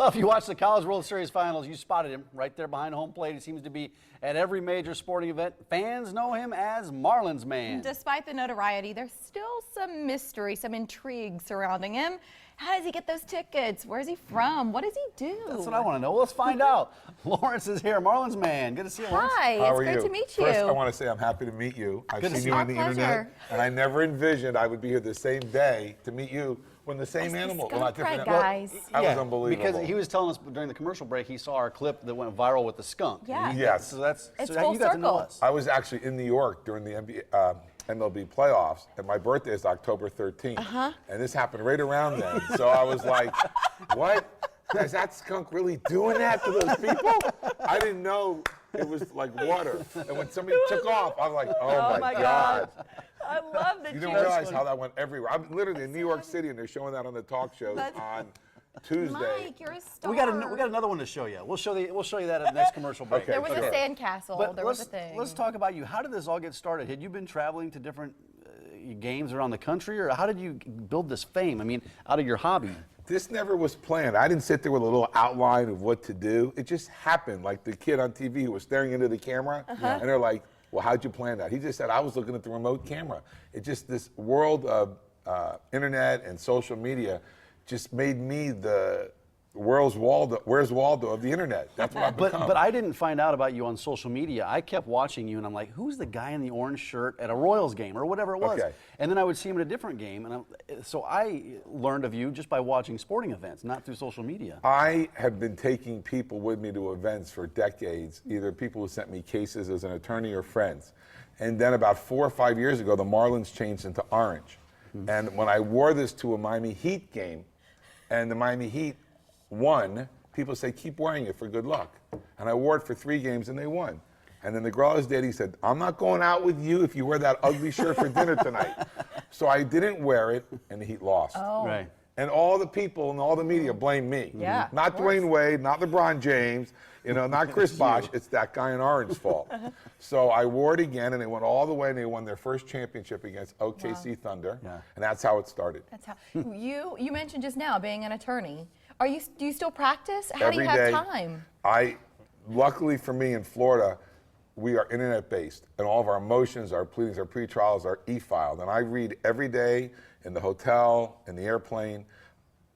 Well, if you watch the College World Series Finals, you spotted him right there behind home plate. He seems to be at every major sporting event. Fans know him as Marlins Man. Despite the notoriety, there's still some mystery, some intrigue surrounding him. How does he get those tickets? Where's he from? What does he do? That's what I want to know. Well, let's find out. Lawrence is here, Marlins Man. Good to see you, Lawrence. Hi, it's great to meet you. First, I want to say I'm happy to meet you. I've seen you on the internet, and I never envisioned I would be here the same day to meet you when the same animal. Well, not different guys. That was unbelievable. Because he was telling us during the commercial break, he saw our clip that went viral with the skunk. Yeah. Yes. So that's it's so full you got to know circle. us. I was actually in New York during the MLB playoffs, and my birthday is October 13th. And this happened right around then. So I was like, what? Is that skunk really doing that to those people? I didn't know it was like water. And when somebody took off, I was like, oh my God. I love that You didn't realize how that went everywhere. I'm literally in New York City, and they're showing that on the talk shows on Tuesday. Mike, you're a star. We got another one to show you. We'll show you that at the next commercial break. Okay. There was a sandcastle. But there was a thing. Let's talk about you. How did this all get started? Had you been traveling to different games around the country, or how did you build this fame? I mean, out of your hobby. This never was planned. I didn't sit there with a little outline of what to do. It just happened, like the kid on TV who was staring into the camera, and they're like, well, how'd you plan that? He just said, I was looking at the remote camera. It just, this world of internet and social media just made me the Where's Waldo of the internet. That's what I've become. But I didn't find out about you on social media. I kept watching you, and I'm like, who's the guy in the orange shirt at a Royals game or whatever it was? Okay. And then I would see him at a different game, and so I learned of you just by watching sporting events, not through social media. I have been taking people with me to events for decades, either people who sent me cases as an attorney or friends. And then about 4 or 5 years ago, the Marlins changed into orange. And when I wore this to a Miami Heat game, and the Miami Heat won, people say, keep wearing it for good luck. And I wore it for 3 games, and they won. And then the girl I was dating said, I'm not going out with you if you wear that ugly shirt for dinner tonight. So I didn't wear it, and the Heat lost. Oh. Right. And all the people and all the media blame me. Yeah, Not Dwayne Wade, not LeBron James, not Chris Bosh. It's that guy in orange fault. So I wore it again, and they went all the way, and they won their first championship against OKC Thunder. Yeah. And that's how it started. That's how you mentioned just now being an attorney. Do you still practice? How do you Every day. have time? Luckily for me in Florida, we are internet-based, and all of our motions, our pleadings, our pre-trials are e-filed. And I read every day in the hotel, in the airplane,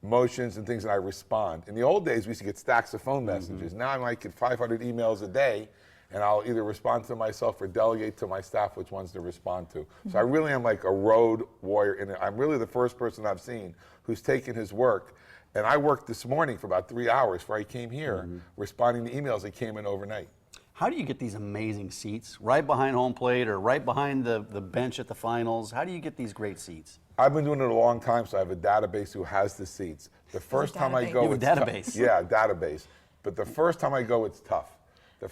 motions and things, and I respond. In the old days, we used to get stacks of phone messages. Now I might get 500 emails a day, and I'll either respond to myself or delegate to my staff which ones to respond to. So I really am like a road warrior, and I'm really the first person I've seen who's taken his work. And I worked this morning for about 3 hours before I came here, responding to emails that came in overnight. How do you get these amazing seats right behind home plate or right behind the bench at the finals? How do you get these great seats? I've been doing it a long time, so I have a database who has the seats. The first time I go, You have a it's database? tough. Yeah, a database. But the first time I go, it's tough.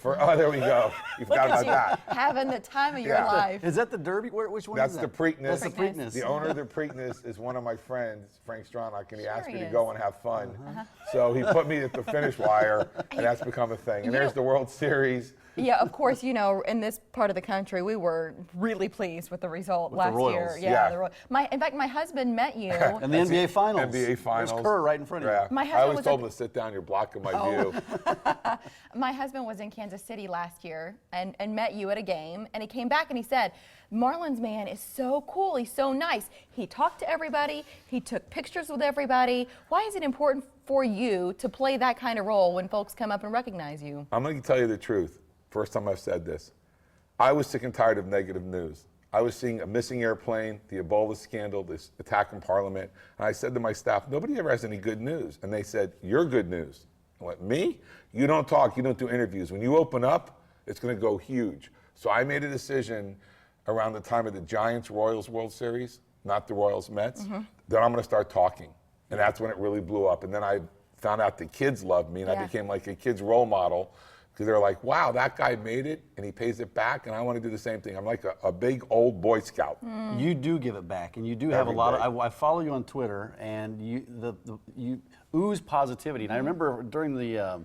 Oh, there we go. You forgot about that. Having the time of your Yeah. life. Is that the Derby? Which one That's is the that? Preakness. That's the Preakness. The owner of the Preakness is one of my friends, Frank Stronach, and he asked me to is. go and have fun. So he put me at the finish wire, and that's become a thing. And there's the World Series. Yeah, of course, in this part of the country, we were really pleased with the result With the last year. Royals. Yeah, Yeah. in fact, my husband met you. And the NBA Finals. NBA Finals. There's Kerr right in front of you. Yeah. My I husband always was told at him to sit down. You're blocking my view. My husband was in Kansas City last year and met you at a game, and he came back and he said, Marlins Man is so cool. He's so nice. He talked to everybody. He took pictures with everybody. Why is it important for you to play that kind of role when folks come up and recognize you? I'm going to tell you the truth. First time I've said this. I was sick and tired of negative news. I was seeing a missing airplane, the Ebola scandal, this attack in Parliament, and I said to my staff, nobody ever has any good news. And they said, you're good news. I went, me? You don't talk, you don't do interviews. When you open up, it's going to go huge. So I made a decision around the time of the Giants-Royals World Series, not the Royals-Mets, that I'm going to start talking. And that's when it really blew up. And then I found out the kids loved me, and I became like a kid's role model. Because they're like, wow, that guy made it, and he pays it back, and I want to do the same thing. I'm like a big old Boy Scout. You do give it back, and you do have Every a lot day. of. I follow you on Twitter, and you ooze positivity. And I remember during the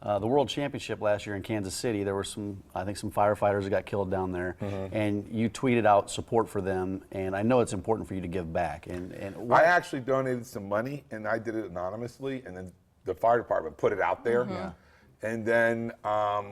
World Championship last year in Kansas City, there were some firefighters that got killed down there, and you tweeted out support for them. And I know it's important for you to give back. And I actually donated some money, and I did it anonymously, and then the fire department put it out there. Yeah. And then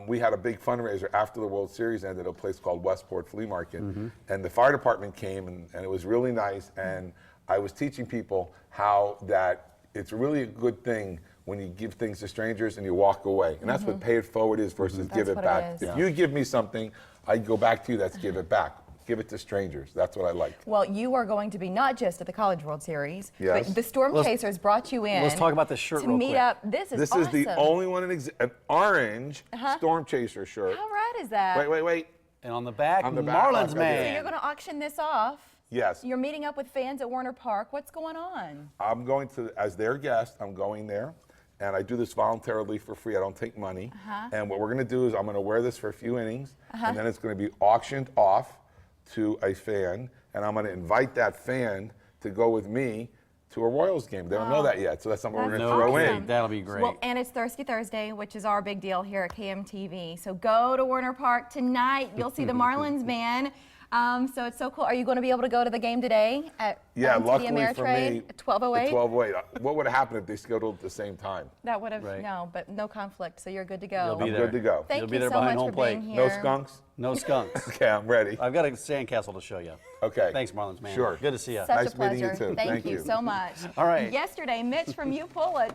we had a big fundraiser after the World Series ended at a place called Westport Flea Market. And the fire department came, and it was really nice. And I was teaching people how that it's really a good thing when you give things to strangers and you walk away. And that's what pay it forward is versus give it That's what back. it is. If you give me something, I go back to you, that's give it back. Give it to strangers. That's what I like. Well, you are going to be not just at the College World Series, Yes. but the Storm Chasers brought you in. Let's talk about this shirt to real meet quick. up. This is awesome. This is the only one an orange Storm Chaser shirt. How rad is that? Wait. And on the back, On the back, Marlins I've got So Man. you're going to auction this off. Yes. You're meeting up with fans at Warner Park. What's going on? I'm going to, as their guest, I'm going there. And I do this voluntarily for free. I don't take money. And what we're going to do is I'm going to wear this for a few innings. And then it's going to be auctioned off to a fan. And I'm going to invite that fan to go with me to a Royals game. They don't know that yet. So that's something we're going to That's throw awesome. in. That'll be great. Well, and it's Thirsty Thursday, which is our big deal here at KMTV. So go to Warner Park tonight. You'll see the Marlins Man. So it's so cool. Are you going to be able to go to the game today at Yeah, to the luckily for Ameritrade me, at 12:08? at 12:08. What would have happened if they scheduled at the same time? That would have Right. no, but no conflict. So you're good to go. You'll be I'm there. good to go. Thank You'll be you there so behind much home for plate. being No here. skunks? No skunks. Okay, I'm ready. I've got a sandcastle to show you. Okay. Thanks, Marlins Man. Sure. Good to see you. Such Nice a meeting you pleasure. too. Thank Thank you you. so much. All right. Yesterday, Mitch from Upola